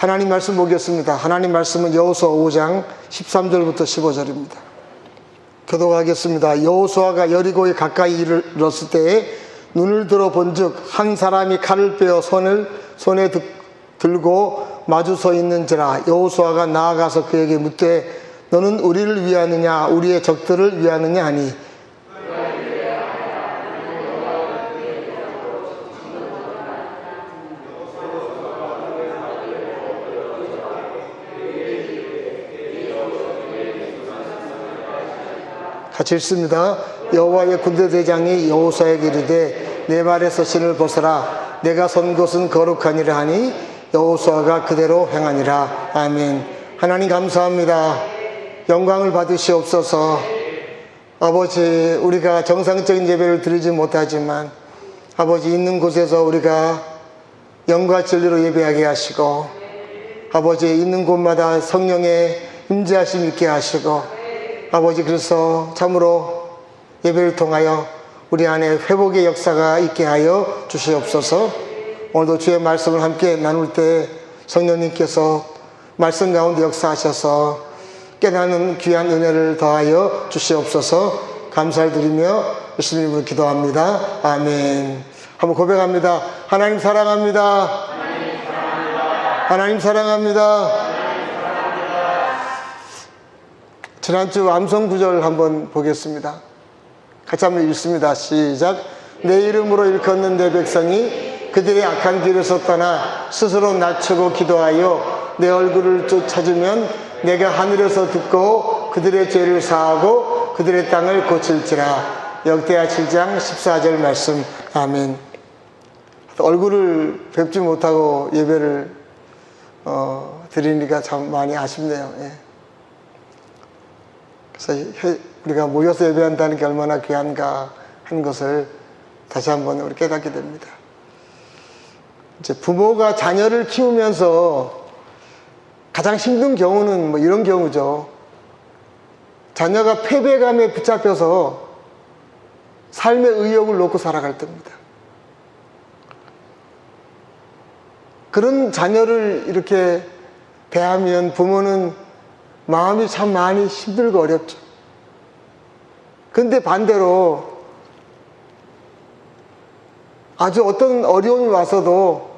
하나님 말씀 보겠습니다. 하나님 말씀은 여호수아 5장 13절부터 15절입니다. 교독하겠습니다. 여호수아가 여리고에 가까이 이르렀을 때에 눈을 들어 본즉 한 사람이 칼을 빼어 손에 들고 마주 서 있는지라. 여호수아가 나아가서 그에게 묻되 너는 우리를 위하느냐 우리의 적들을 위하느냐 하니 같이 읽습니다. 여호와의 군대 대장이 여호수아에게 이르되 내 발에서 신을 벗어라. 내가 선 곳은 거룩하니라 하니 여호수아가 그대로 행하니라. 아멘. 하나님 감사합니다. 영광을 받으시옵소서. 아버지, 우리가 정상적인 예배를 드리지 못하지만 아버지 있는 곳에서 우리가 영과 진리로 예배하게 하시고 아버지 있는 곳마다 성령의 임재하심 있게 하시고 아버지, 그래서 참으로 예배를 통하여 우리 안에 회복의 역사가 있게 하여 주시옵소서. 오늘도 주의 말씀을 함께 나눌 때 성령님께서 말씀 가운데 역사하셔서 깨닫는 귀한 은혜를 더하여 주시옵소서. 감사를 드리며 예수님으로 기도합니다. 아멘. 한번 고백합니다. 하나님 사랑합니다. 하나님 사랑합니다. 지난주 암송 구절 한번 보겠습니다. 같이 한번 읽습니다. 시작. 내 이름으로 일컫는 내 백성이 그들의 악한 길에서 떠나 스스로 낮추고 기도하여 내 얼굴을 찾으면 내가 하늘에서 듣고 그들의 죄를 사하고 그들의 땅을 고칠지라. 역대하 7장 14절 말씀. 아멘. 얼굴을 뵙지 못하고 예배를 드리니까 참 많이 아쉽네요. 예. 그래서 우리가 모여서 예배한다는 게 얼마나 귀한가 하는 것을 다시 한번 우리 깨닫게 됩니다. 이제 부모가 자녀를 키우면서 가장 힘든 경우는 뭐 이런 경우죠. 자녀가 패배감에 붙잡혀서 삶의 의욕을 놓고 살아갈 때입니다. 그런 자녀를 이렇게 대하면 부모는 마음이 참 많이 힘들고 어렵죠. 근데 반대로 아주 어떤 어려움이 와서도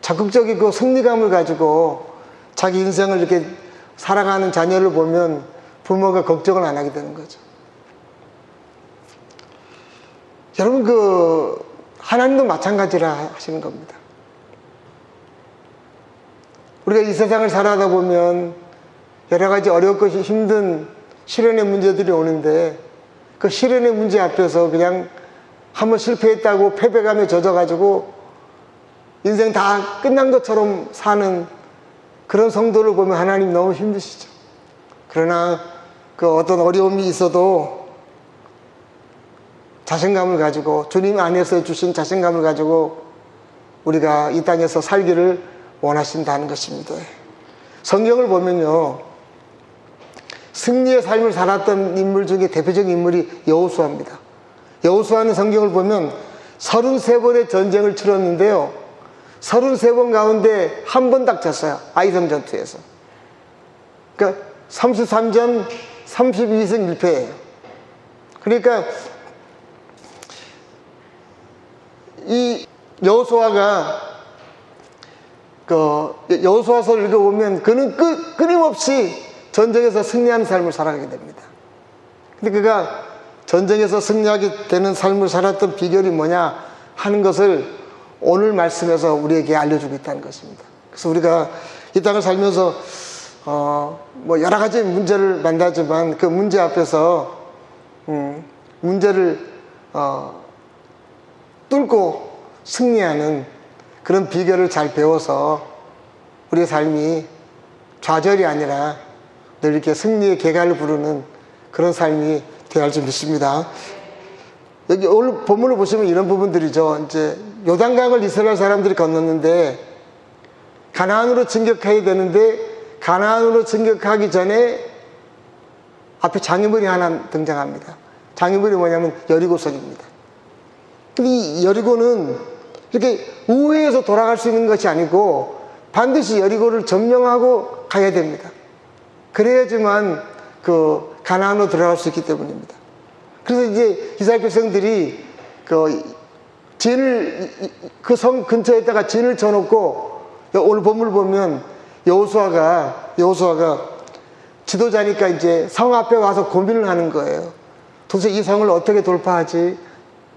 적극적이고 승리감을 가지고 자기 인생을 이렇게 살아가는 자녀를 보면 부모가 걱정을 안 하게 되는 거죠. 여러분, 하나님도 마찬가지라 하시는 겁니다. 우리가 이 세상을 살아가다 보면 여러 가지 어렵고 힘든 실현의 문제들이 오는데 그 실현의 문제 앞에서 그냥 한번 실패했다고 패배감에 젖어가지고 인생 다 끝난 것처럼 사는 그런 성도를 보면 하나님 너무 힘드시죠. 그러나 그 어떤 어려움이 있어도 자신감을 가지고 주님 안에서 주신 자신감을 가지고 우리가 이 땅에서 살기를 원하신다는 것입니다. 성경을 보면요, 승리의 삶을 살았던 인물 중에 대표적인 인물이 여호수아입니다. 여호수아는 성경을 보면 33번의 전쟁을 치렀는데요, 33번 가운데 한 번 딱 졌어요. 아이성 전투에서. 그러니까 33전 32승 1패예요. 그러니까 이 여호수아가 여호수아서를 읽어보면 그는 끊임없이 전쟁에서 승리하는 삶을 살아가게 됩니다. 근데 그가 전쟁에서 승리하게 되는 삶을 살았던 비결이 뭐냐 하는 것을 오늘 말씀에서 우리에게 알려주고 있다는 것입니다. 그래서 우리가 이 땅을 살면서 뭐 여러 가지 문제를 만나지만 그 문제 앞에서 문제를 뚫고 승리하는 그런 비결을 잘 배워서 우리의 삶이 좌절이 아니라 늘 이렇게 승리의 계가를 부르는 그런 삶이 되어야 할 줄 믿습니다. 여기 오늘 본문을 보시면 이런 부분들이죠. 이제 요단강을 이스라엘 사람들이 건넜는데 가나안으로 진격해야 되는데 가나안으로 진격하기 전에 앞에 장애물이 하나 등장합니다. 장애물이 뭐냐면 여리고성입니다. 근데 이 여리고는 이렇게 우회해서 돌아갈 수 있는 것이 아니고 반드시 여리고를 점령하고 가야 됩니다. 그래야지만 그 가나안으로 들어갈 수 있기 때문입니다. 그래서 이제 이스라엘 백성들이 그 성 근처에다가 진을 쳐놓고, 오늘 본문을 보면 여호수아가 지도자니까 이제 성 앞에 와서 고민을 하는 거예요. 도대체 이 성을 어떻게 돌파하지?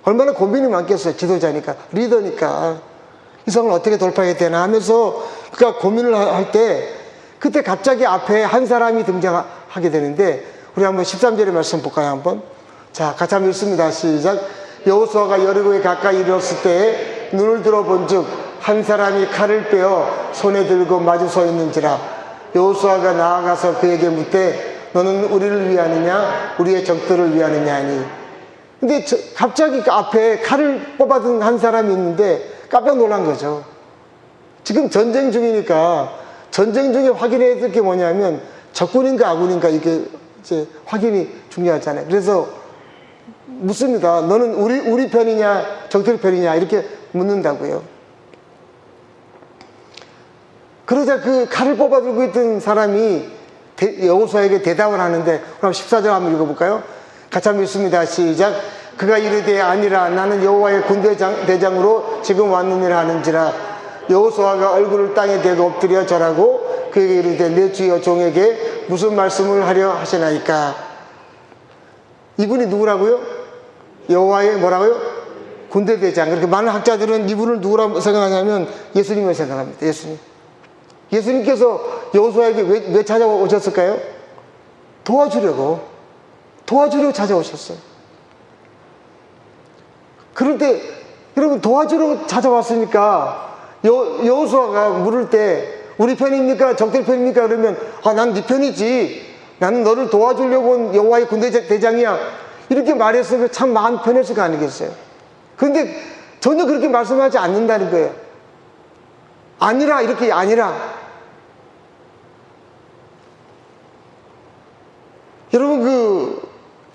얼마나 고민이 많겠어요. 지도자니까, 리더니까. 이 성을 어떻게 돌파해야 되나 하면서 그가 고민을 할 때, 그때 갑자기 앞에 한 사람이 등장하게 되는데, 우리 한번 13절의 말씀 볼까요, 한번? 자, 같이 한번 읽습니다. 시작. 여호수아가 여리고에 가까이 이르렀을 때 눈을 들어본 즉 한 사람이 칼을 빼어 손에 들고 마주 서 있는지라. 여호수아가 나아가서 그에게 묻되 너는 우리를 위하느냐 우리의 적들을 위하느냐 하니. 근데 갑자기 그 앞에 칼을 뽑아든 한 사람이 있는데 깜짝 놀란 거죠. 지금 전쟁 중이니까 전쟁 중에 확인해야 될 게 뭐냐면 적군인가 아군인가 이게 이제 확인이 중요하잖아요. 그래서 묻습니다. 너는 우리 편이냐 적들 편이냐 이렇게 묻는다고요. 그러자 그 칼을 뽑아 들고 있던 사람이 여호수아에게 대답을 하는데, 그럼 14절 한번 읽어볼까요? 같이 한번 읽습니다. 시작. 그가 이르되 아니라 나는 여호와의 군대 대장으로 지금 왔느니라 하는지라. 여호수아가 얼굴을 땅에 대고 엎드려 절하고 그에게 이르되 내 주여 종에게 무슨 말씀을 하려 하시나이까. 이분이 누구라고요? 여호와의 뭐라고요? 군대 대장. 그렇게 많은 학자들은 이분을 누구라고 생각하냐면 예수님을 생각합니다. 예수님께서 여호수아에게 왜 찾아오셨을까요? 도와주려고 찾아오셨어요. 그럴 때 여러분 도와주러 찾아왔으니까 여호수아가 물을 때 우리 편입니까 적들 편입니까 그러면 난 네 편이지, 나는 너를 도와주려고 온 여호와의 군대 대장이야, 이렇게 말했으면 참 마음 편했을 거 아니겠어요. 그런데 전혀 그렇게 말씀하지 않는다는 거예요. 아니라, 이렇게 아니라. 여러분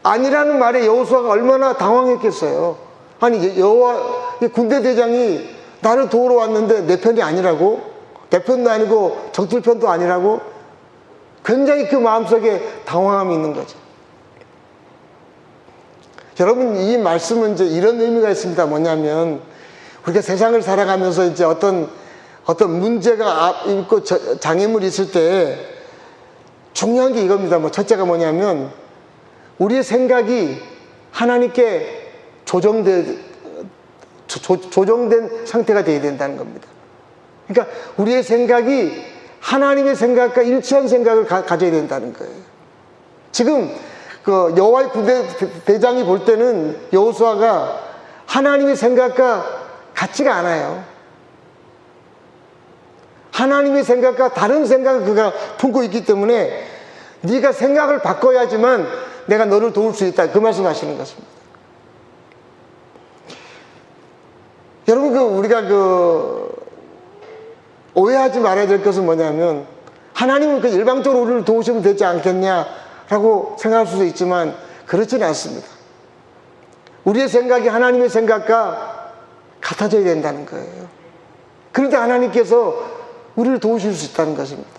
아니라는 말에 여호수아가 얼마나 당황했겠어요. 아니 여호와 군대 대장이 나를 도우러 왔는데 내 편이 아니라고? 내 편도 아니고 적들 편도 아니라고? 굉장히 그 마음속에 당황함이 있는 거죠. 여러분 이 말씀은 이제 이런 의미가 있습니다. 뭐냐면 우리가 세상을 살아가면서 이제 어떤 문제가 있고 장애물이 있을 때 중요한 게 이겁니다. 첫째가 뭐냐면 우리의 생각이 하나님께 조정된 상태가 되어야 된다는 겁니다. 그러니까 우리의 생각이 하나님의 생각과 일치한 생각을 가져야 된다는 거예요. 지금 여호와의 군대 대장이 볼 때는 여호수아가 하나님의 생각과 같지가 않아요. 하나님의 생각과 다른 생각을 그가 품고 있기 때문에 네가 생각을 바꿔야지만 내가 너를 도울 수 있다, 그 말씀하시는 것입니다. 여러분 우리가 오해하지 말아야 될 것은 뭐냐면 하나님은 일방적으로 우리를 도우시면 되지 않겠냐라고 생각할 수도 있지만 그렇지는 않습니다. 우리의 생각이 하나님의 생각과 같아져야 된다는 거예요. 그런데 하나님께서 우리를 도우실 수 있다는 것입니다.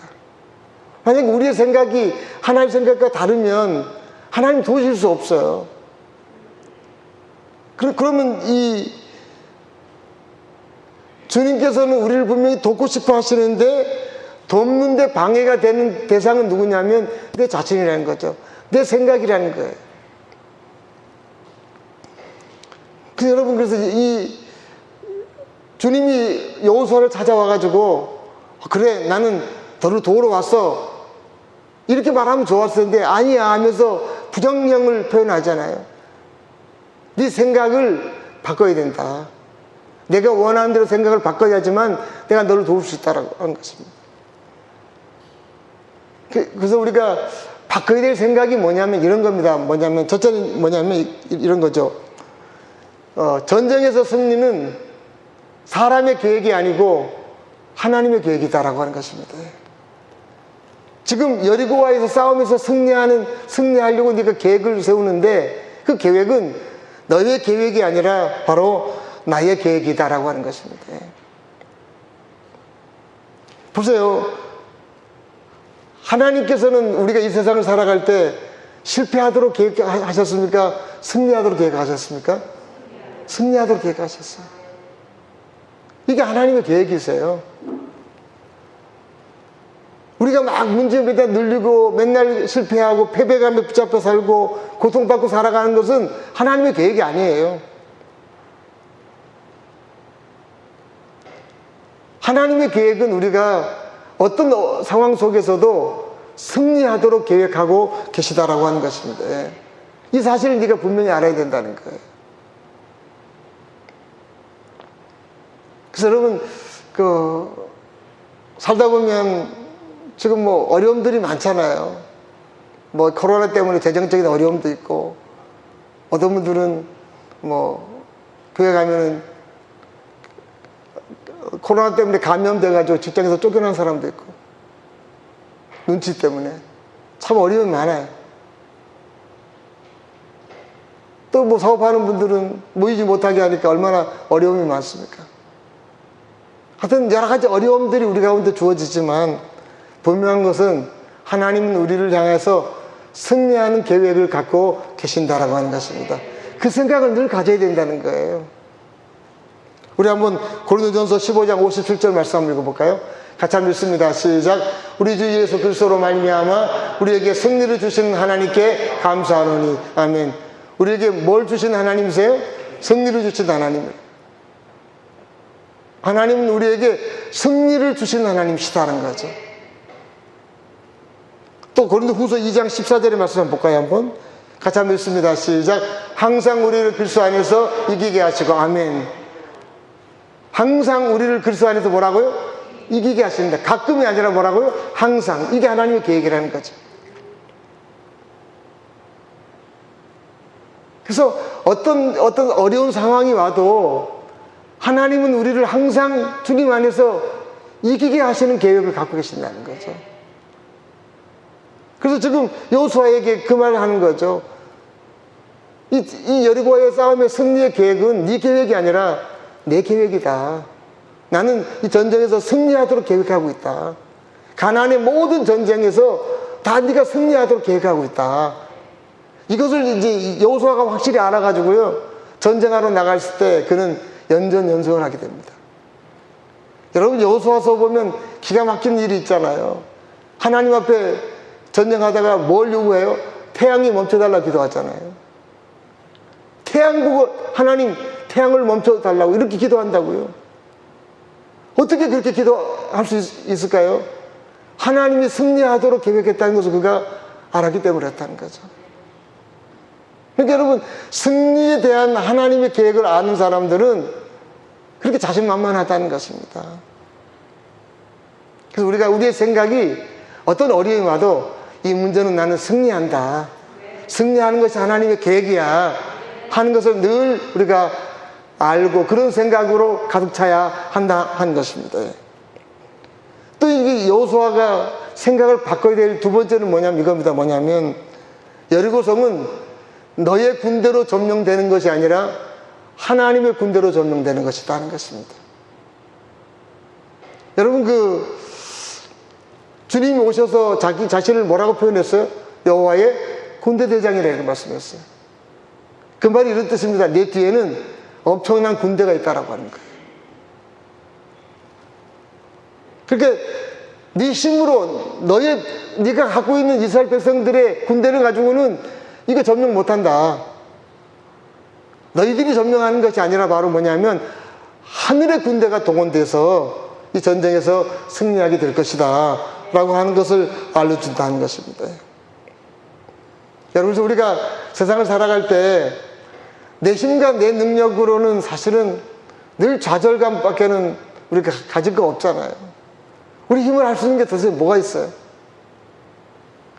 만약에 우리의 생각이 하나님의 생각과 다르면 하나님 도우실 수 없어요. 그러면 주님께서는 우리를 분명히 돕고 싶어 하시는데 돕는데 방해가 되는 대상은 누구냐면 내 자신이라는 거죠. 내 생각이라는 거예요. 여러분 그래서 주님이 여호수아를 찾아와가지고 그래 나는 너를 도우러 왔어 이렇게 말하면 좋았을 텐데 아니야 하면서 부정령을 표현하잖아요. 네 생각을 바꿔야 된다. 내가 원하는 대로 생각을 바꿔야지만 내가 너를 도울 수 있다라고 하는 것입니다. 그래서 우리가 바꿔야 될 생각이 뭐냐면 이런 겁니다. 첫째는 뭐냐면 이런 거죠. 전쟁에서 승리는 사람의 계획이 아니고 하나님의 계획이다라고 하는 것입니다. 지금 여리고와에서 싸움에서 승리하려고 네가 계획을 세우는데 그 계획은 너의 계획이 아니라 바로 나의 계획이다라고 하는 것입니다. 보세요. 하나님께서는 우리가 이 세상을 살아갈 때 실패하도록 계획하셨습니까? 승리하도록 계획하셨습니까? 승리하도록 계획하셨어요. 이게 하나님의 계획이세요. 우리가 막 문제에다 눌리고 맨날 실패하고 패배감에 붙잡혀 살고 고통받고 살아가는 것은 하나님의 계획이 아니에요. 하나님의 계획은 우리가 어떤 상황 속에서도 승리하도록 계획하고 계시다라고 하는 것입니다. 이 사실을 네가 분명히 알아야 된다는 거예요. 그래서 여러분, 살다 보면 지금 뭐 어려움들이 많잖아요. 뭐 코로나 때문에 재정적인 어려움도 있고, 어떤 분들은 뭐 교회 가면은 코로나 때문에 감염돼가지고 직장에서 쫓겨난 사람도 있고, 눈치 때문에 참 어려움이 많아요. 또 뭐 사업하는 분들은 모이지 못하게 하니까 얼마나 어려움이 많습니까? 하여튼 여러 가지 어려움들이 우리 가운데 주어지지만 분명한 것은 하나님은 우리를 향해서 승리하는 계획을 갖고 계신다라고 하는 것입니다. 그 생각을 늘 가져야 된다는 거예요. 우리 한번 고린도전서 15장 57절 말씀 한번 읽어볼까요? 같이 한번 읽습니다. 시작. 우리 주 예수 그리스도로 말미암아 우리에게 승리를 주시는 하나님께 감사하노니. 아멘. 우리에게 뭘 주신 하나님이세요? 승리를 주신 하나님. 하나님은 우리에게 승리를 주신 하나님이시다는 거죠. 또 고린도후서 2장 14절의 말씀 한번 볼까요? 한번 같이 한번 읽습니다. 시작. 항상 우리를 그리스도 안에서 이기게 하시고. 아멘. 항상 우리를 그리스도 안에서 뭐라고요? 이기게 하십니다. 가끔이 아니라 뭐라고요? 항상. 이게 하나님의 계획이라는 거죠. 그래서 어떤 어려운 상황이 와도 하나님은 우리를 항상 주님 안에서 이기게 하시는 계획을 갖고 계신다는 거죠. 그래서 지금 여호수아에게 그 말을 하는 거죠. 이 여리고와의 싸움의 승리의 계획은 네 계획이 아니라 내 계획이다. 나는 이 전쟁에서 승리하도록 계획하고 있다. 가나안의 모든 전쟁에서 다 네가 승리하도록 계획하고 있다. 이것을 이제 여호수아가 확실히 알아가지고요, 전쟁하러 나갔을 때 그는 연전연승을 하게 됩니다. 여러분, 여호수아서 보면 기가 막힌 일이 있잖아요. 하나님 앞에 전쟁하다가 뭘 요구해요? 태양이 멈춰달라 기도하잖아요. 태양 보고 하나님 태양을 멈춰달라고 이렇게 기도한다고요. 어떻게 그렇게 기도할 수 있을까요? 하나님이 승리하도록 계획했다는 것을 그가 알았기 때문에 했다는 거죠. 그러니까 여러분, 승리에 대한 하나님의 계획을 아는 사람들은 그렇게 자신만만하다는 것입니다. 그래서 우리의 생각이 어떤 어려움이 와도 이 문제는 나는 승리한다. 승리하는 것이 하나님의 계획이야 하는 것을 늘 우리가 알고 그런 생각으로 가득 차야 한다 하는 것입니다. 또 이 여호수아가 생각을 바꿔야 될 두 번째는 뭐냐면 이겁니다. 뭐냐면 여리고성은 너의 군대로 점령되는 것이 아니라 하나님의 군대로 점령되는 것이다 하는 것입니다. 여러분, 주님이 오셔서 자기 자신을 뭐라고 표현했어요? 여호와의 군대대장이라 이렇게 말씀했어요. 그 말이 이런 뜻입니다. 내 뒤에는 엄청난 군대가 있다라고 하는 거예요. 그러니까 네 힘으로 네가 갖고 있는 이스라엘 백성들의 군대를 가지고는 이거 점령 못한다. 너희들이 점령하는 것이 아니라 바로 뭐냐면 하늘의 군대가 동원돼서 이 전쟁에서 승리하게 될 것이다 라고 하는 것을 알려준다는 것입니다. 여러분, 우리가 세상을 살아갈 때 내 힘과 내 능력으로는 사실은 늘 좌절감밖에는 우리가 가질 거 없잖아요. 우리 힘을 할 수 있는 게 도대체 뭐가 있어요?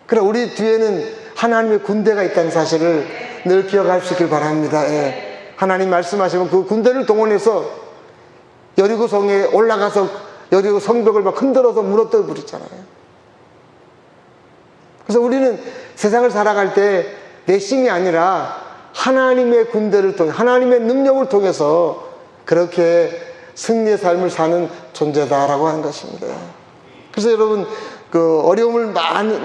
그래, 우리 뒤에는 하나님의 군대가 있다는 사실을 늘 기억할 수 있길 바랍니다. 하나님 말씀하시면 그 군대를 동원해서 여리고 성에 올라가서 여리고 성벽을 막 흔들어서 무너뜨려 버리잖아요. 그래서 우리는 세상을 살아갈 때 내 힘이 아니라 하나님의 군대를 통해 하나님의 능력을 통해서 그렇게 승리의 삶을 사는 존재다라고 하는 것입니다. 그래서 여러분 그 어려움을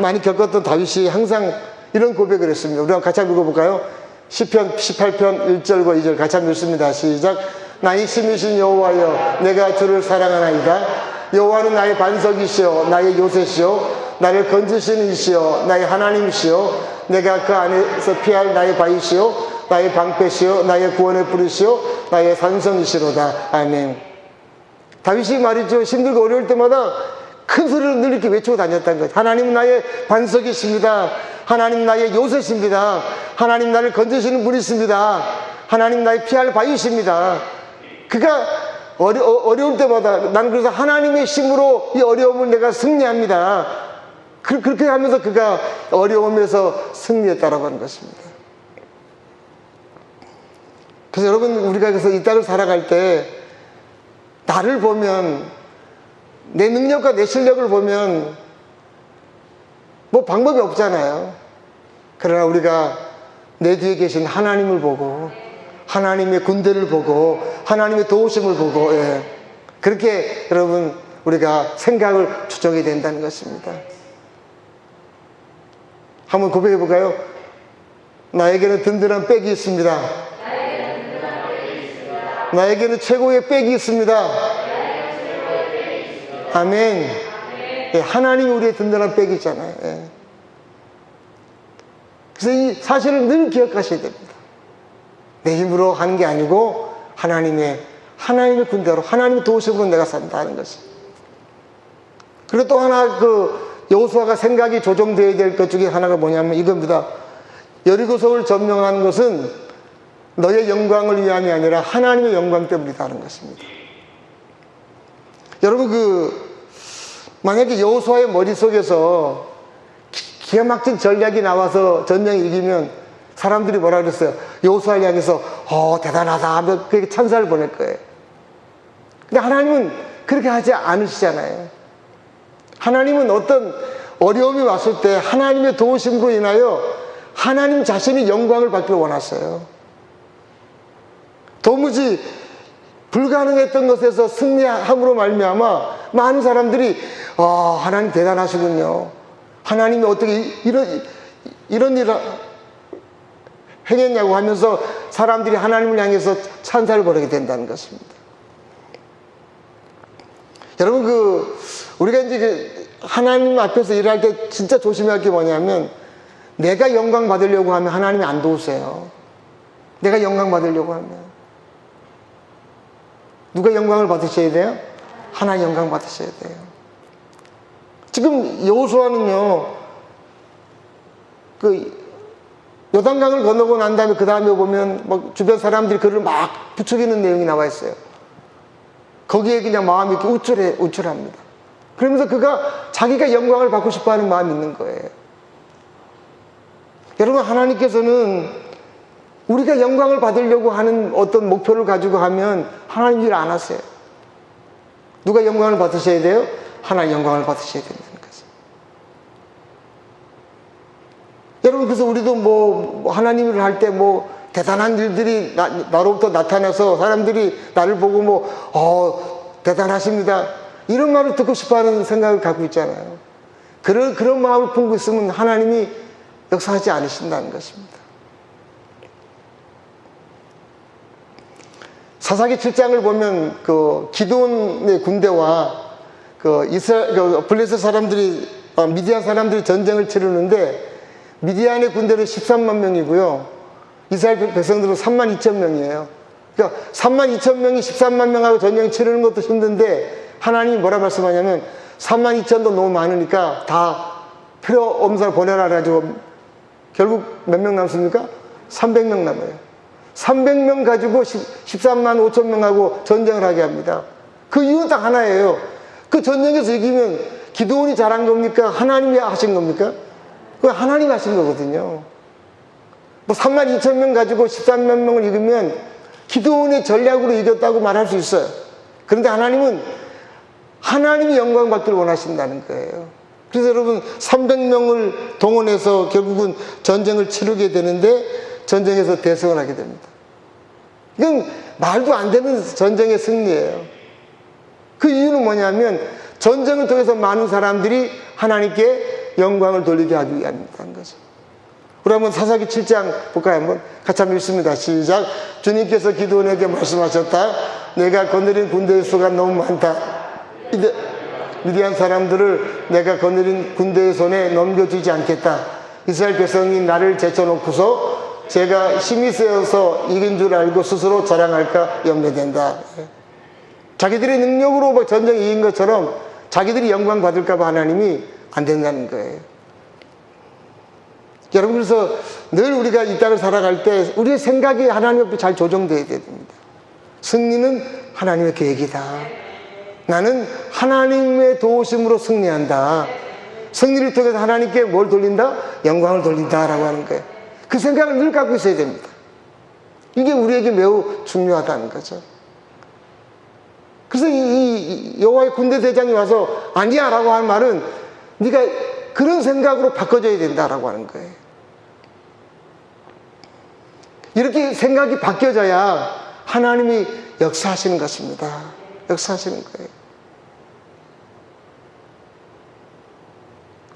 많이 겪었던 다윗이 항상 이런 고백을 했습니다. 우리 같이 한번 읽어볼까요? 시편 18편 1절과 2절 같이 한번 읽습니다. 시작. 나의 힘이신 여호와여, 내가 주를 사랑하나이다. 여호와는 나의 반석이시여, 나의 요새시여, 나를 건지시는 이시여, 나의 하나님이시여, 내가 그 안에서 피할 나의 바위시여, 나의 방패시여, 나의 구원의 뿌리시여, 나의 산성이시로다. 아멘. 다윗이 말이죠, 힘들고 어려울 때마다 큰 소리로 늘 이렇게 외치고 다녔다는 거죠. 하나님은 나의 반석이십니다. 하나님 나의 요새십니다. 하나님 나를 건지시는 분이십니다. 하나님 나의 피할 바위십니다. 그가 어려울 때마다 나는 그래서 하나님의 힘으로 이 어려움을 내가 승리합니다. 그렇게 하면서 그가 어려움에서 승리했다라고 하는 것입니다. 그래서 여러분, 우리가 그래서 이 땅을 살아갈 때 나를 보면, 내 능력과 내 실력을 보면 뭐 방법이 없잖아요. 그러나 우리가 내 뒤에 계신 하나님을 보고, 하나님의 군대를 보고, 하나님의 도우심을 보고, 그렇게 여러분 우리가 생각을 추정해야 된다는 것입니다. 한번 고백해 볼까요? 나에게는 든든한 백이 있습니다. 나에게는 최고의 백이 있습니다. 아멘. 하나님이 우리의 든든한 백이잖아요. 그래서 이 사실을 늘 기억하셔야 됩니다. 내 힘으로 하는 게 아니고 하나님의 군대로, 하나님의 도우심으로 내가 산다는 것이. 그리고 또 하나 여호수아가 생각이 조정되어야 될 것 중에 하나가 뭐냐면 이겁니다. 여리고성을 점령하는 것은 너의 영광을 위함이 아니라 하나님의 영광 때문이다 하는 것입니다. 여러분 만약에 여호수아의 머릿속에서 기가 막힌 전략이 나와서 전쟁을 이기면 사람들이 뭐라 그랬어요? 여호수아를 향해서 대단하다 하며 그에게 찬사를 보낼 거예요. 근데 하나님은 그렇게 하지 않으시잖아요. 하나님은 어떤 어려움이 왔을 때 하나님의 도우심으로 인하여 하나님 자신이 영광을 받기를 원하셨어요. 도무지 불가능했던 것에서 승리함으로 말미암아 많은 사람들이 하나님 대단하시군요. 하나님이 어떻게 이런 일을 행했냐고 하면서 사람들이 하나님을 향해서 찬사를 벌이게 된다는 것입니다. 여러분 우리가 이제 하나님 앞에서 일할 때 진짜 조심해야 할 게 뭐냐면 내가 영광 받으려고 하면 하나님이 안 도우세요. 내가 영광 받으려고 하면 누가 영광을 받으셔야 돼요? 하나님 영광 받으셔야 돼요. 지금 여호수아는요, 요단강을 건너고 난 다음에 그 다음에 보면 주변 사람들이 그를 막 부추기는 내용이 나와 있어요. 거기에 그냥 마음이 이렇게 우쭐합니다. 그러면서 그가 자기가 영광을 받고 싶어 하는 마음이 있는 거예요. 여러분, 하나님께서는 우리가 영광을 받으려고 하는 어떤 목표를 가지고 하면 하나님 일 안 하세요. 누가 영광을 받으셔야 돼요? 하나님 영광을 받으셔야 된다는 거죠. 여러분, 그래서 우리도 하나님을 할 때 대단한 일들이 나로부터 나타나서 사람들이 나를 보고 대단하십니다, 이런 말을 듣고 싶어 하는 생각을 갖고 있잖아요. 그런 마음을 품고 있으면 하나님이 역사하지 않으신다는 것입니다. 사사기 7장을 보면 기드온의 군대와 블레셋 사람들이 미디안 사람들이 전쟁을 치르는데 미디안의 군대는 13만 명이고요. 이스라엘 백성들은 3만 2천 명이에요. 그러니까 3만 2천 명이 13만 명하고 전쟁을 치르는 것도 힘든데 하나님이 뭐라 말씀하냐면 3만 2천도 너무 많으니까 다 필요 없는 사람 보내라 가지고 결국 몇 명 남습니까? 300명 남아요. 300명 가지고 13만 5천 명하고 전쟁을 하게 합니다. 그 이유는 딱 하나예요. 그 전쟁에서 이기면 기드온이 잘한 겁니까? 하나님이 하신 겁니까? 그건 하나님이 하신 거거든요. 3만 2천 명 가지고 13만 명을 이기면 기드온의 전략으로 이겼다고 말할 수 있어요. 그런데 하나님은 하나님이 영광 받기를 원하신다는 거예요. 그래서 여러분 300명을 동원해서 결국은 전쟁을 치르게 되는데 전쟁에서 대승을 하게 됩니다. 이건 말도 안 되는 전쟁의 승리예요. 그 이유는 뭐냐면 전쟁을 통해서 많은 사람들이 하나님께 영광을 돌리게 하기 위함이라는 거죠. 우리 한번 사사기 7장 볼까요? 한번 같이 한번 읽습니다. 시작. 주님께서 기드온에게 말씀하셨다. 내가 거느린 군대의 수가 너무 많다. 미디안 사람들을 내가 거느린 군대의 손에 넘겨주지 않겠다. 이스라엘 백성이 나를 제쳐놓고서 제가 힘이 세어서 이긴 줄 알고 스스로 자랑할까 염려된다. 자기들의 능력으로 전쟁에 이긴 것처럼 자기들이 영광 받을까 봐 하나님이 안 된다는 거예요. 여러분, 그래서 늘 우리가 이 땅을 살아갈 때 우리의 생각이 하나님 앞에 잘 조정되어야 됩니다. 승리는 하나님의 계획이다. 나는 하나님의 도우심으로 승리한다. 승리를 통해서 하나님께 뭘 돌린다? 영광을 돌린다라고 하는 거예요. 그 생각을 늘 갖고 있어야 됩니다. 이게 우리에게 매우 중요하다는 거죠. 그래서 이 여호와의 군대 대장이 와서 아니야 라고 하는 말은 네가 그런 생각으로 바꿔줘야 된다라고 하는 거예요. 이렇게 생각이 바뀌어져야 하나님이 역사하시는 것입니다. 역사하시는 거예요.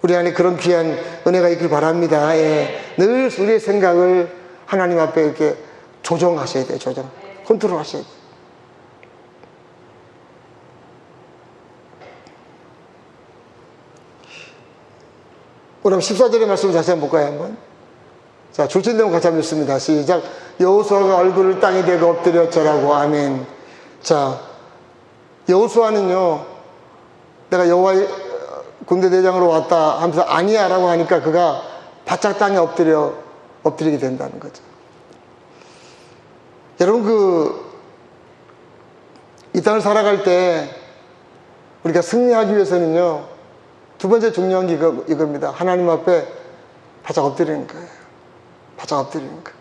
우리 안에 그런 귀한 은혜가 있길 바랍니다. 예. 늘 우리의 생각을 하나님 앞에 이렇게 조정하셔야 돼요. 컨트롤 하셔야 돼요. 그럼 14절의 말씀을 다시 한번 볼까요? 한번. 자, 줄전되면 같이 한번 읽습니다. 시작. 여호수아가 얼굴을 땅에 대고 엎드려 절하고 아멘. 자, 여호수아는요, 내가 여호와의 군대 대장으로 왔다 하면서 아니야 라고 하니까 그가 바짝 땅에 엎드리게 된다는 거죠. 여러분, 이 땅을 살아갈 때 우리가 승리하기 위해서는요, 두 번째 중요한 게 이겁니다. 하나님 앞에 바짝 엎드리는 거예요. 바짝 엎드리는 거예요.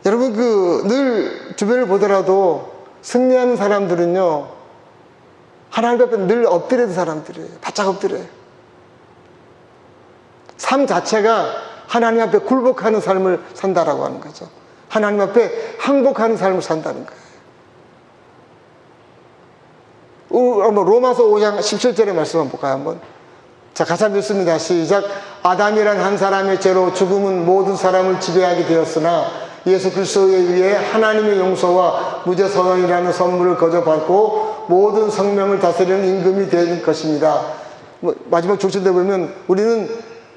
여러분, 늘 주변을 보더라도 승리하는 사람들은요, 하나님 앞에 늘 엎드리는 사람들이에요. 바짝 엎드려요. 삶 자체가 하나님 앞에 굴복하는 삶을 산다라고 하는 거죠. 하나님 앞에 항복하는 삶을 산다는 거예요. 로마서 5장 17절의 말씀 한번 볼까요? 한번. 자, 같이 한번 읽습니다. 시작. 아담이란 한 사람의 죄로 죽음은 모든 사람을 지배하게 되었으나 예수 그리스도에 의해 하나님의 용서와 무죄 선언이라는 선물을 거저 받고 모든 생명을 다스리는 임금이 된 것입니다. 마지막 줄전대 보면 우리는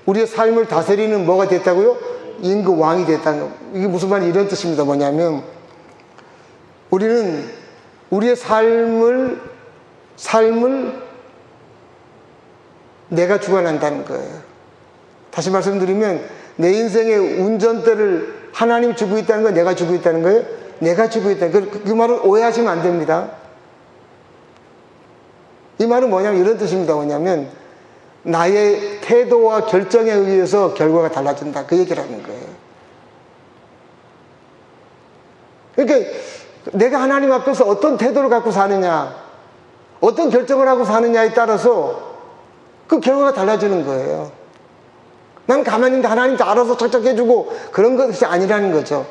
우리의 삶을 다스리는 뭐가 됐다고요? 임금 왕이 됐다는 거. 이게 무슨 말이 이런 뜻입니다. 뭐냐면 우리는 우리의 삶을 내가 주관한다는 거예요. 다시 말씀드리면 내 인생의 운전대를 하나님이 주고 있다는 건 내가 주고 있다는 거예요. 내가 주고 있다는 그 말은 오해하시면 안 됩니다. 이 말은 뭐냐면 이런 뜻입니다. 뭐냐면 나의 태도와 결정에 의해서 결과가 달라진다. 그 얘기를 하는 거예요. 그러니까 내가 하나님 앞에서 어떤 태도를 갖고 사느냐, 어떤 결정을 하고 사느냐에 따라서 그 결과가 달라지는 거예요. 난 가만히 있는데 하나님 다 알아서 착착 해주고 그런 것이 아니라는 거죠.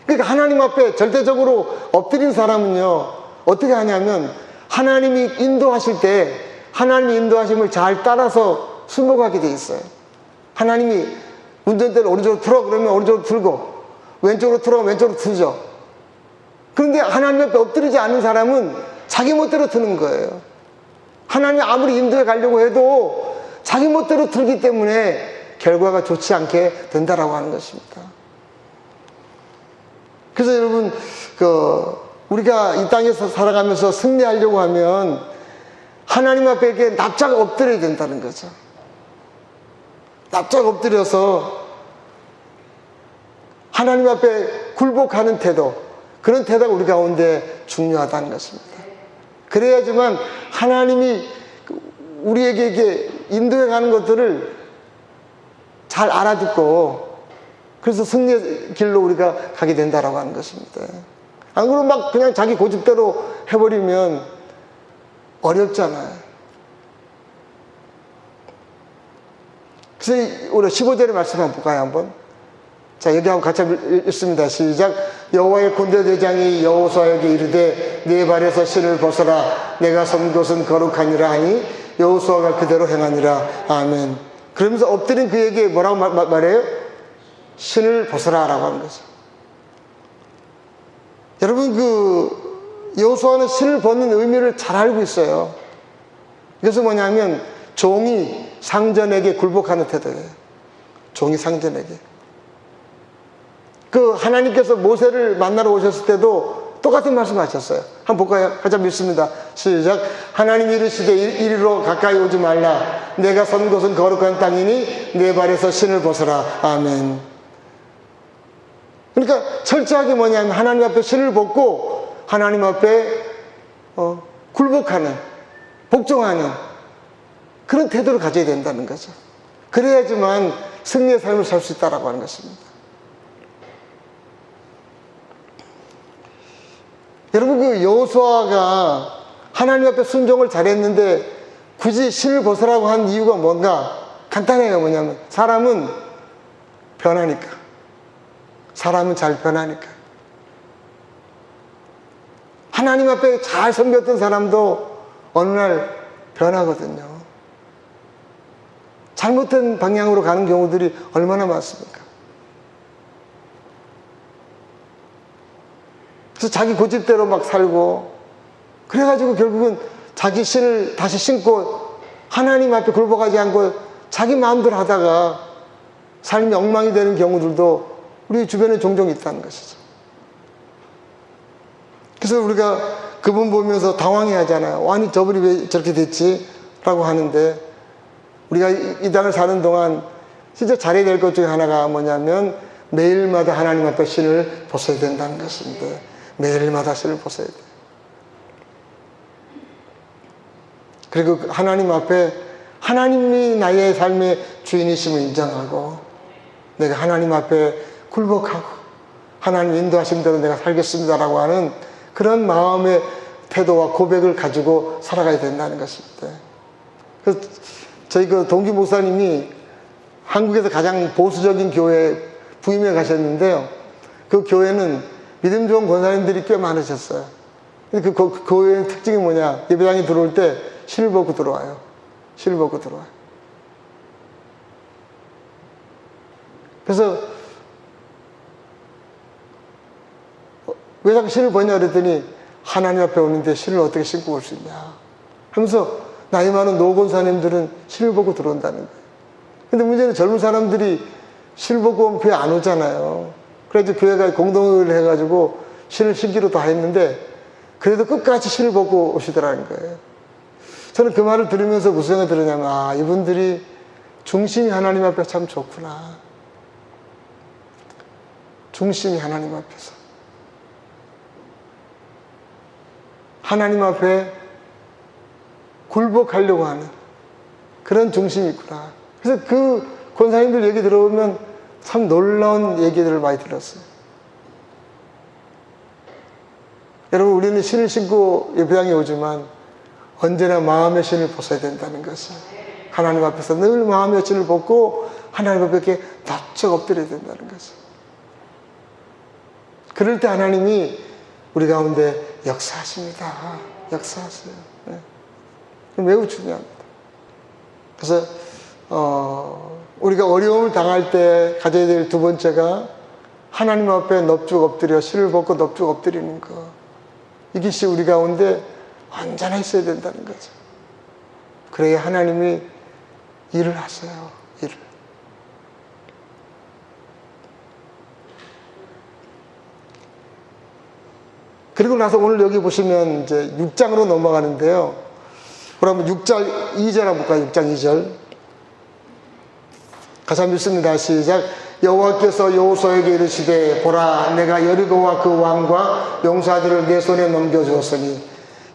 그러니까 하나님 앞에 절대적으로 엎드린 사람은요, 어떻게 하냐면 하나님이 인도하실 때 하나님의 인도하심을 잘 따라서 순복하게 돼 있어요. 하나님이 운전대를 오른쪽으로 틀어 그러면 오른쪽으로 틀고 왼쪽으로 틀어 왼쪽으로 틀죠. 그런데 하나님 앞에 엎드리지 않는 사람은 자기 멋대로 트는 거예요. 하나님이 아무리 인도해 가려고 해도 자기 멋대로 틀기 때문에 결과가 좋지 않게 된다라고 하는 것입니다. 그래서 여러분, 우리가 이 땅에서 살아가면서 승리하려고 하면 하나님 앞에 이렇게 납작 엎드려야 된다는 거죠. 납작 엎드려서 하나님 앞에 굴복하는 태도, 그런 태도가 우리 가운데 중요하다는 것입니다. 그래야지만 하나님이 우리에게 이렇게 인도해 가는 것들을 잘 알아듣고 그래서 승리의 길로 우리가 가게 된다라고 하는 것입니다. 안 그러면 막 그냥 자기 고집대로 해버리면 어렵잖아요. 그래서 우리 15절의 말씀 한번 볼까요? 한번. 자, 여기 한번 같이 읽습니다. 시작. 여호와의 군대 대장이 여호수아에게 이르되 네 발에서 신을 벗어라 내가 선 곳은 거룩하니라 하니 여호수아가 그대로 행하니라. 아멘. 그러면서 엎드린 그에게 뭐라고 말해요? 신을 벗어라 라고 하는 거죠. 여러분, 여호수아는 신을 벗는 의미를 잘 알고 있어요. 이것은 뭐냐면 종이 상전에게 굴복하는 태도예요. 종이 상전에게. 하나님께서 모세를 만나러 오셨을 때도 똑같은 말씀 하셨어요. 한번 볼까요? 가자 믿습니다. 시작. 하나님이 이르시되 이리로 가까이 오지 말라. 내가 선 곳은 거룩한 땅이니 내 발에서 신을 벗어라. 아멘. 그러니까 철저하게 뭐냐면 하나님 앞에 신을 벗고 하나님 앞에 굴복하는, 복종하는 그런 태도를 가져야 된다는 거죠. 그래야지만 승리의 삶을 살 수 있다라고 하는 것입니다. 여러분, 여호수아가 하나님 앞에 순종을 잘했는데 굳이 신을 벗으라고 한 이유가 뭔가? 간단해요. 뭐냐면 사람은 변하니까. 사람은 잘 변하니까. 하나님 앞에 잘 섬겼던 사람도 어느 날 변하거든요. 잘못된 방향으로 가는 경우들이 얼마나 많습니까? 그래서 자기 고집대로 막 살고, 그래가지고 결국은 자기 신을 다시 신고 하나님 앞에 굴복하지 않고 자기 마음대로 하다가 삶이 엉망이 되는 경우들도 우리 주변에 종종 있다는 것이죠. 그래서 우리가 그분 보면서 당황해 하잖아요. 아니, 저분이 왜 저렇게 됐지? 라고 하는데, 우리가 이 땅을 사는 동안 진짜 잘해야 될 것 중에 하나가 뭐냐면 매일마다 하나님 앞에 신을 벗어야 된다는 것입니다. 매일마다 신을 벗어야 돼요. 그리고 하나님 앞에 하나님이 나의 삶의 주인이심을 인정하고 내가 하나님 앞에 굴복하고 하나님 인도하신 대로 내가 살겠습니다라고 하는 그런 마음의 태도와 고백을 가지고 살아가야 된다는 것입니다. 그래서 저희 동기 목사님이 한국에서 가장 보수적인 교회에 부임해 가셨는데요. 그 교회는 믿음 좋은 권사님들이 꽤 많으셨어요. 근데 그 교회의 특징이 뭐냐? 예배당에 들어올 때 신을 벗고 들어와요. 신을 벗고 들어와요. 그래서 왜 자꾸 신을 벗냐 그랬더니 하나님 앞에 오는데 신을 어떻게 신고 올 수 있냐 하면서 나이 많은 노권사님들은 신을 벗고 들어온다는 거예요. 근데 문제는 젊은 사람들이 신을 벗고 오면 교회 안 오잖아요. 그래서 교회가 공동의를 해가지고 신을 신기로 다 했는데 그래도 끝까지 신을 벗고 오시더라는 거예요. 저는 그 말을 들으면서 무슨 생각이 들었냐면 이분들이 중심이 하나님 앞에 참 좋구나. 중심이 하나님 앞에서 하나님 앞에 굴복하려고 하는 그런 중심이 있구나. 그래서 그 권사님들 얘기 들어보면 참 놀라운 얘기들을 많이 들었어요. 여러분, 우리는 신을 신고 예배당에 오지만 언제나 마음의 신을 벗어야 된다는 것을 하나님 앞에서 늘 마음의 신을 벗고 하나님 앞에 이렇게 납작 엎드려야 된다는 것을. 그럴 때 하나님이 우리 가운데 역사하십니다. 역사하세요. 네. 매우 중요합니다. 그래서 우리가 어려움을 당할 때 가져야 될 두 번째가 하나님 앞에 넙죽 엎드려 신을 벗고 넙죽 엎드리는 것. 이것이 우리 가운데 언제나 있어야 된다는 거죠. 그래야 하나님이 일을 하세요. 일을. 그리고 나서 오늘 여기 보시면 이제 6장으로 넘어가는데요. 그러면 6장 2절 한번 볼까요? 6장 2절. 가사 믿습니다. 시작. 여호와께서 여호수아에게 이르시되 보라 내가 여리고와 그 왕과 용사들을 내 손에 넘겨주었으니.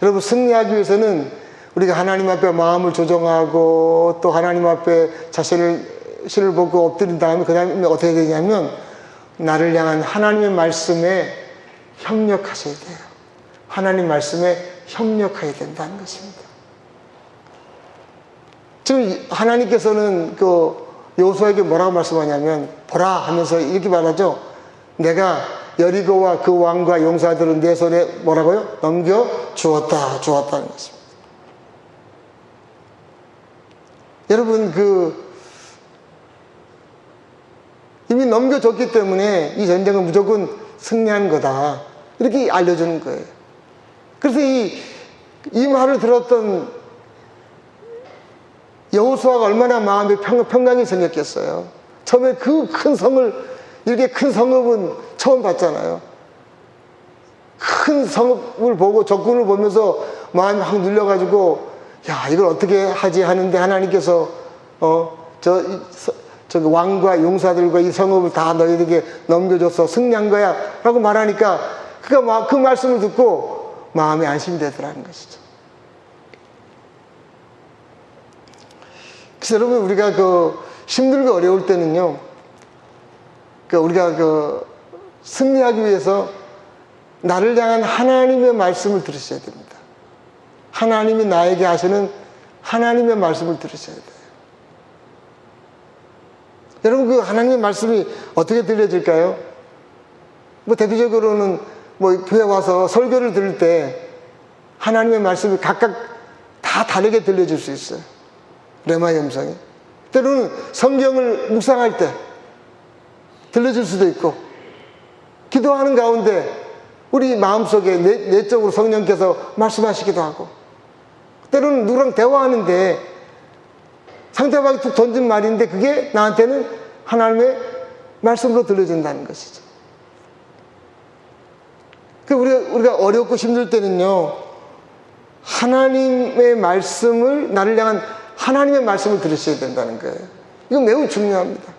여러분, 승리하기 위해서는 우리가 하나님 앞에 마음을 조정하고 또 하나님 앞에 신을 벗고 엎드린 다음에 그 다음에 어떻게 되냐면 나를 향한 하나님의 말씀에 협력하셔야 돼요. 하나님 말씀에 협력해야 된다는 것입니다. 지금 하나님께서는 여호수아에게 뭐라고 말씀하냐면 보라 하면서 이렇게 말하죠. 내가 여리고와 그 왕과 용사들은 내 손에 뭐라고요? 넘겨 주었다는 것입니다. 여러분, 이미 넘겨줬기 때문에 이 전쟁은 무조건 승리한 거다, 이렇게 알려주는 거예요. 그래서 이 말을 들었던 여호수아가 얼마나 마음에 평강이 생겼겠어요. 처음에 그 큰 성을, 이렇게 큰 성읍은 처음 봤잖아요. 큰 성읍을 보고 적군을 보면서 마음이 확 눌려가지고, 야, 이걸 어떻게 하지 하는데 하나님께서 저기 왕과 용사들과 이 성읍을 다 너희에게 넘겨줘서 승리한 거야 라고 말하니까 그가 그 말씀을 듣고 마음이 안심이 되더라는 것이죠. 그래서 여러분, 우리가 힘들고 어려울 때는요, 우리가 승리하기 위해서 나를 향한 하나님의 말씀을 들으셔야 됩니다. 하나님이 나에게 하시는 하나님의 말씀을 들으셔야 돼요. 여러분, 그 하나님의 말씀이 어떻게 들려질까요? 대표적으로는 교회 와서 설교를 들을 때 하나님의 말씀이 각각 다 다르게 들려질 수 있어요. 레마의 음성이. 때로는 성경을 묵상할 때 들려질 수도 있고, 기도하는 가운데 우리 마음속에 내적으로 성령께서 말씀하시기도 하고, 때로는 누구랑 대화하는데 상대방이 툭 던진 말인데 그게 나한테는 하나님의 말씀으로 들려진다는 것이죠. 우리가 어렵고 힘들 때는요, 하나님의 말씀을, 나를 향한 하나님의 말씀을 들으셔야 된다는 거예요. 이거 매우 중요합니다.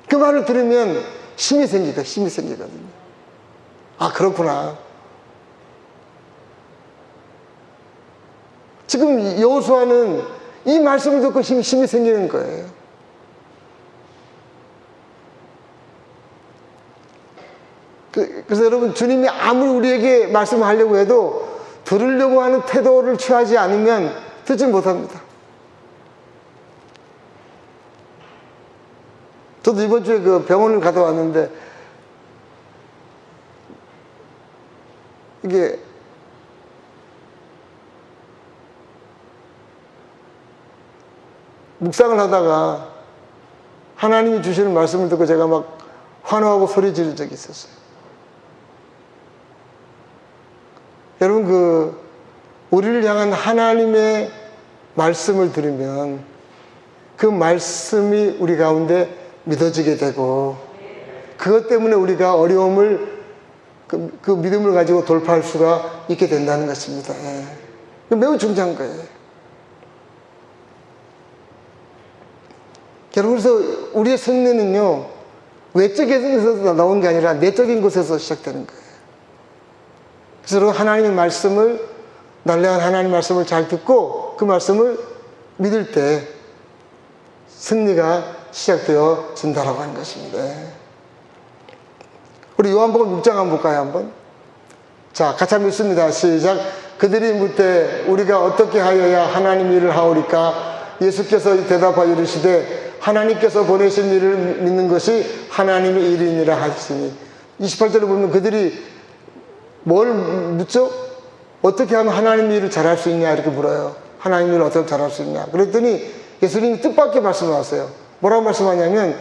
그 말을 들으면 힘이 생기거든요. 아, 그렇구나. 지금 여호수아는 이 말씀을 듣고 힘이 생기는 거예요. 그래서 여러분, 주님이 아무리 우리에게 말씀하려고 해도 들으려고 하는 태도를 취하지 않으면 듣지 못합니다. 저도 이번 주에 병원을 갔다 왔는데, 이게 묵상을 하다가 하나님이 주시는 말씀을 듣고 제가 막 환호하고 소리 지른 적이 있었어요. 여러분, 우리를 향한 하나님의 말씀을 들으면 그 말씀이 우리 가운데 믿어지게 되고, 그것 때문에 우리가 어려움을, 그 믿음을 가지고 돌파할 수가 있게 된다는 것입니다. 예. 매우 중요한 거예요. 여러분, 그래서 우리의 승리는요, 외적인 것에서 나온 게 아니라 내적인 것에서 시작되는 거예요. 그래서 하나님의 말씀을, 나를 향한 하나님의 말씀을 잘 듣고 그 말씀을 믿을 때 승리가 시작되어진다라고 하는 것입니다. 우리 요한복음 6장 한번 볼까요, 한번? 자, 같이 한번 읽습니다. 시작. 그들이 묻되 우리가 어떻게 하여야 하나님 일을 하오리까? 예수께서 대답하여 이르시되 하나님께서 보내신 일을 믿는 것이 하나님의 일이니라 하시니. 28절에 보면 그들이 뭘 묻죠? 어떻게 하면 하나님 일을 잘할 수 있냐 이렇게 물어요. 하나님 일을 어떻게 잘할 수 있냐. 그랬더니 예수님이 뜻밖의 말씀을 하세요. 뭐라고 말씀하냐면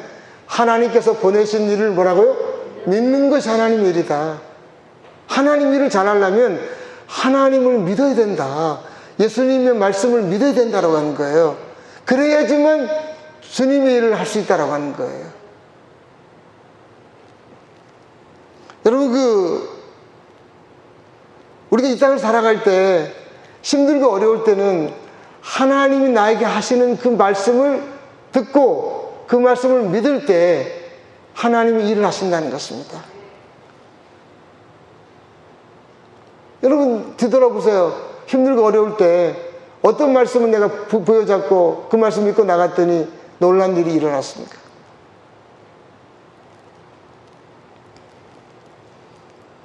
하나님께서 보내신 일을 뭐라고요? 믿는 것이 하나님의 일이다. 하나님 일을 잘하려면 하나님을 믿어야 된다. 예수님의 말씀을 믿어야 된다라고 하는 거예요. 그래야지만 주님의 일을 할 수 있다라고 하는 거예요. 여러분, 우리가 이 땅을 살아갈 때 힘들고 어려울 때는 하나님이 나에게 하시는 그 말씀을 듣고 그 말씀을 믿을 때 하나님이 일을 하신다는 것입니다. 여러분, 뒤돌아보세요. 힘들고 어려울 때 어떤 말씀을 내가 부여잡고 그 말씀 믿고 나갔더니 놀란 일이 일어났습니까?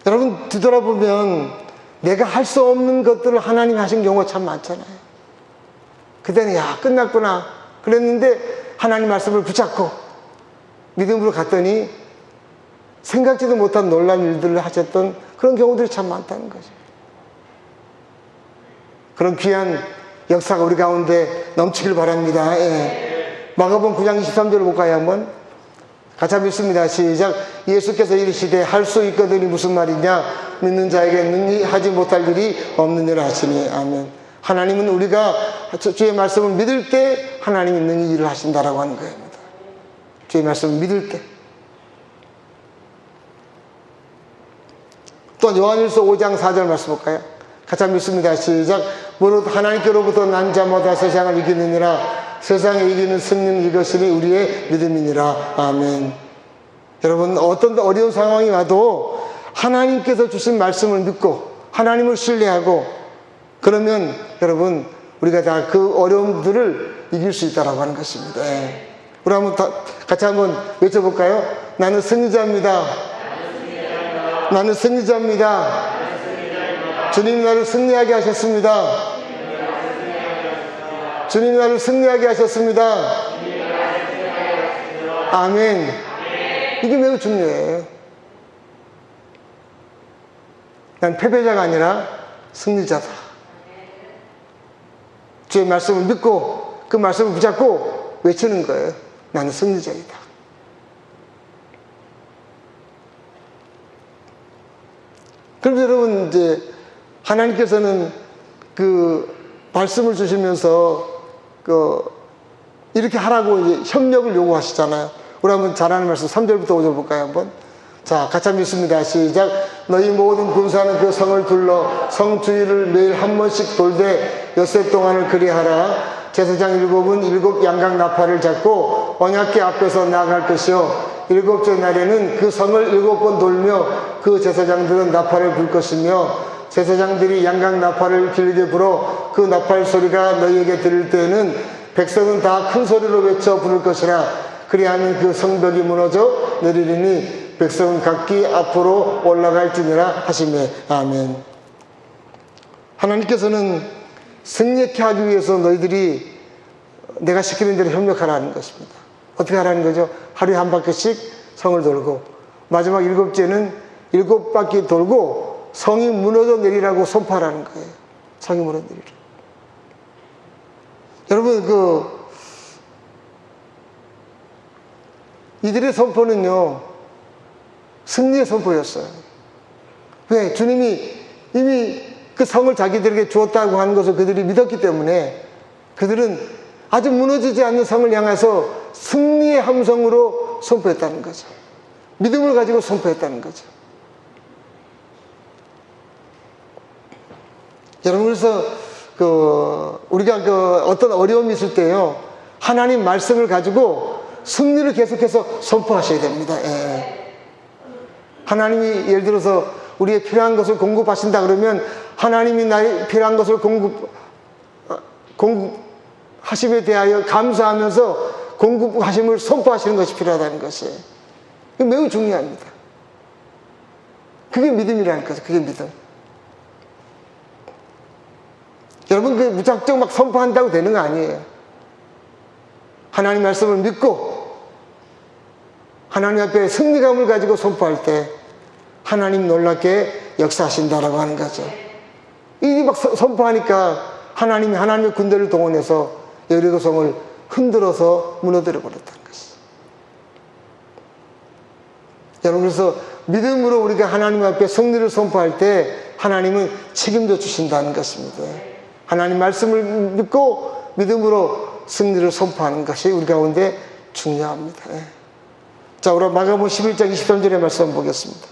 여러분, 뒤돌아보면 내가 할 수 없는 것들을 하나님이 하신 경우가 참 많잖아요. 그때는 야, 끝났구나 그랬는데 하나님 말씀을 붙잡고 믿음으로 갔더니 생각지도 못한 놀라운 일들을 하셨던 그런 경우들이 참 많다는 거죠. 그런 귀한 역사가 우리 가운데 넘치길 바랍니다. 예. 마가복음 9장 23절을 볼까요? 한번 같이 한번 읽습니다. 시작. 예수께서 이르시되 할 수 있거든이 무슨 말이냐, 믿는 자에게 능히 하지 못할 일이 없느니라 하시니. 아멘. 하나님은 우리가 주의 말씀을 믿을 때 하나님이 능히 일을 하신다라고 하는 거예요. 주의 말씀을 믿을 때. 또 요한일서 5장 4절 말씀 볼까요? 같이 한번 읽습니다. 시작. 무릇 하나님께로부터 난 자마다 세상을 이기느니라. 세상에 이기는 승리는 이것이니 우리의 믿음이니라. 아멘. 여러분, 어떤 어려운 상황이 와도 하나님께서 주신 말씀을 믿고 하나님을 신뢰하고 그러면 여러분, 우리가 다 그 어려움들을 이길 수 있다라고 하는 것입니다. 예. 우리 한번 같이 한번 외쳐볼까요? 나는 승리자입니다. 나는 승리자입니다. 주님 나를 승리하게 하셨습니다. 주님 나를 승리하게 하셨습니다. 아멘. 이게 매우 중요해요. 난 패배자가 아니라 승리자다. 주의 말씀을 믿고 그 말씀을 붙잡고 외치는 거예요. 나는 승리자이다. 그럼 여러분, 이제 하나님께서는 그 말씀을 주시면서 이렇게 하라고 이제 협력을 요구하시잖아요. 우리 한번 잘하는 말씀 3절부터 5절 볼까요? 한번. 자, 같이 한번 읽습니다. 시작. 너희 모든 군사는 그 성을 둘러 성 주위를 매일 한 번씩 돌되 엿새 동안을 그리하라. 제사장 7은 7 양각 나팔을 잡고 언약궤 앞에서 나아갈 것이요, 7째 날에는 그 성을 7번 돌며 그 제사장들은 나팔을 불 것이며, 제사장들이 양각 나팔을 길게 불어 그 나팔 소리가 너희에게 들릴 때에는 백성은 다 큰 소리로 외쳐 부를 것이라. 그리하면 그 성벽이 무너져 내리리니 백성은 각기 앞으로 올라갈지니라 하시매. 아멘. 하나님께서는 승리케 하기 위해서 너희들이 내가 시키는 대로 협력하라는 것입니다. 어떻게 하라는 거죠? 하루에 한 바퀴씩 성을 돌고 마지막 7째는 7바퀴 돌고 성이 무너져 내리라고 선포하라는 거예요. 성이 무너져 내리라. 여러분, 이들의 선포는요, 승리의 선포였어요. 왜? 주님이 이미 그 성을 자기들에게 주었다고 하는 것을 그들이 믿었기 때문에 그들은 아주 무너지지 않는 성을 향해서 승리의 함성으로 선포했다는 거죠. 믿음을 가지고 선포했다는 거죠. 여러분, 그래서 우리가 어떤 어려움이 있을 때요, 하나님 말씀을 가지고 승리를 계속해서 선포하셔야 됩니다. 예. 하나님이 예를 들어서 우리의 필요한 것을 공급하신다 그러면 하나님이 나의 필요한 것을 공급하심에 대하여 감사하면서 공급하심을 선포하시는 것이 필요하다는 것이에요. 매우 중요합니다. 그게 믿음이라는 거죠. 그게 믿음. 여러분, 그 무작정 막 선포한다고 되는 거 아니에요. 하나님 말씀을 믿고 하나님 앞에 승리감을 가지고 선포할 때 하나님 놀랍게 역사하신다라고 하는 거죠. 이 막 선포하니까 하나님이 하나님의 군대를 동원해서 여리고 성을 흔들어서 무너뜨려 버렸다는 것이죠. 여러분, 그래서 믿음으로 우리가 하나님 앞에 승리를 선포할 때 하나님은 책임져 주신다는 것입니다. 하나님 말씀을 믿고 믿음으로 승리를 선포하는 것이 우리 가운데 중요합니다. 자, 우리 마가복음 11장 23절의 말씀 보겠습니다.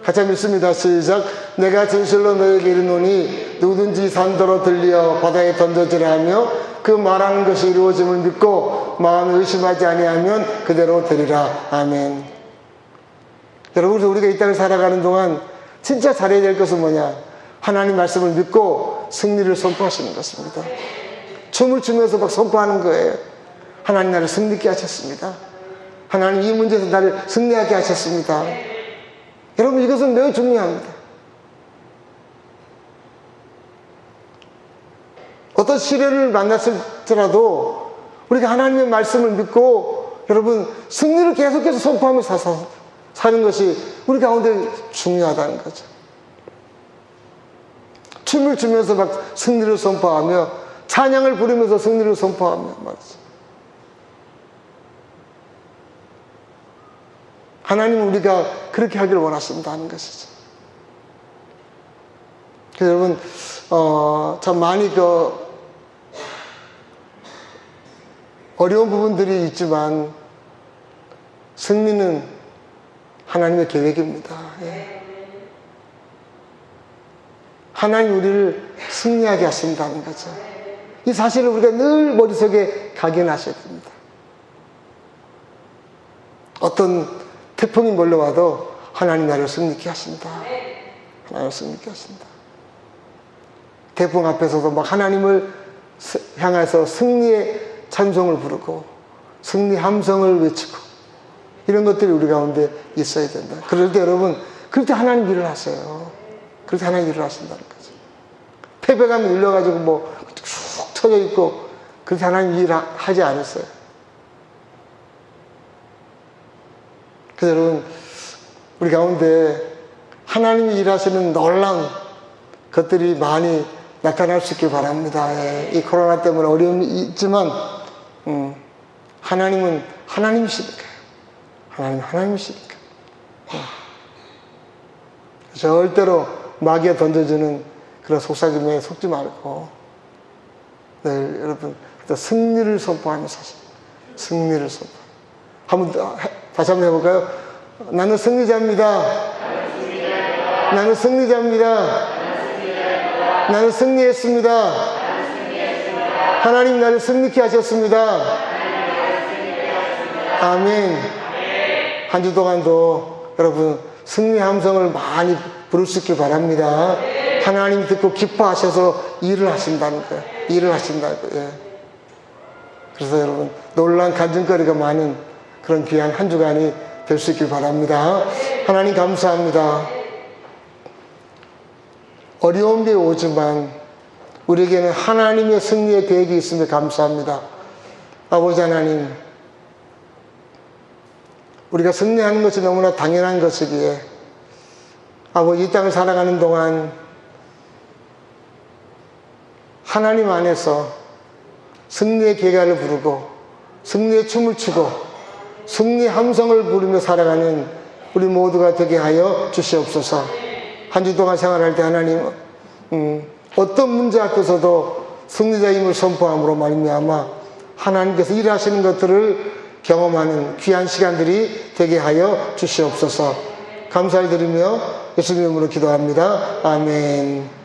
같이 읽습니다. 시작. 내가 진실로 너에게 이르노니 누구든지 산더러 들려 바다에 던져지라 하며 그 말하는 것이 이루어짐을 믿고 마음에 의심하지 아니하면 그대로 되리라. 아멘. 여러분, 우리가 이 땅을 살아가는 동안 진짜 잘해야 될 것은 뭐냐? 하나님 말씀을 믿고 승리를 선포하시는 것입니다. 춤을 추면서 막 선포하는 거예요. 하나님 나를 승리케 하셨습니다. 하나님 이 문제에서 나를 승리하게 하셨습니다. 여러분, 이것은 매우 중요합니다. 어떤 시련을 만났을지라도 우리가 하나님의 말씀을 믿고 여러분, 승리를 계속해서 선포하며 사는 것이 우리 가운데 중요하다는 거죠. 춤을 추면서 막 승리를 선포하며, 찬양을 부르면서 승리를 선포하며 말이죠. 하나님은 우리가 그렇게 하기를 원하신다는 것이죠. 그래서 여러분, 참 많이 어려운 부분들이 있지만 승리는 하나님의 계획입니다. 예. 하나님 우리를 승리하게 하신다는 거죠. 이 사실을 우리가 늘 머릿속에 각인하셔야 됩니다. 어떤 태풍이 몰려와도 하나님 나를 승리케 하신다. 하나님을 승리케 하신다. 태풍 앞에서도 막 하나님을 향해서 승리의 찬송을 부르고 승리 함성을 외치고 이런 것들이 우리 가운데 있어야 된다. 그럴 때 여러분, 그럴 때 하나님 일을 하세요. 그럴 때 하나님 일을 하신다는 거죠. 패배감이 눌려가지고 뭐 쭉 터져 있고 그럴 때 하나님 일 하지 않았어요. 그래서 여러분, 우리 가운데 하나님이 일하시는 놀라운 것들이 많이 나타날 수 있길 바랍니다. 예, 이 코로나 때문에 어려움이 있지만 하나님은 하나님이시니까. 하나님이시니까. 절대로 마귀가 던져주는 그런 속삭임에 속지 말고 네, 여러분 승리를 선포하며 사십니다. 승리를 선포. 다시 한번 해볼까요? 나는 승리자입니다. 나는 승리자입니다. 나는 승리했습니다. 하나님 나를 승리케 하셨습니다. 아멘. 한 주 동안도 여러분 승리 함성을 많이 부를 수 있길 바랍니다. 하나님 듣고 기뻐하셔서 일을 하신다는 거예요. 일을 하신다는 거예요. 예. 그래서 여러분 놀라운 간증거리가 많은 그런 귀한 한 주간이 될 수 있길 바랍니다. 하나님 감사합니다. 어려움이 오지만 우리에게는 하나님의 승리의 계획이 있음에 감사합니다. 아버지 하나님, 우리가 승리하는 것이 너무나 당연한 것이기에 아버지 이 땅을 살아가는 동안 하나님 안에서 승리의 계가를 부르고 승리의 춤을 추고 승리 함성을 부르며 살아가는 우리 모두가 되게 하여 주시옵소서. 한 주 동안 생활할 때 하나님 어떤 문제 앞에서도 승리자임을 선포함으로 말미암아 하나님께서 일하시는 것들을 경험하는 귀한 시간들이 되게 하여 주시옵소서. 감사를 드리며 예수님 이름으로 기도합니다. 아멘.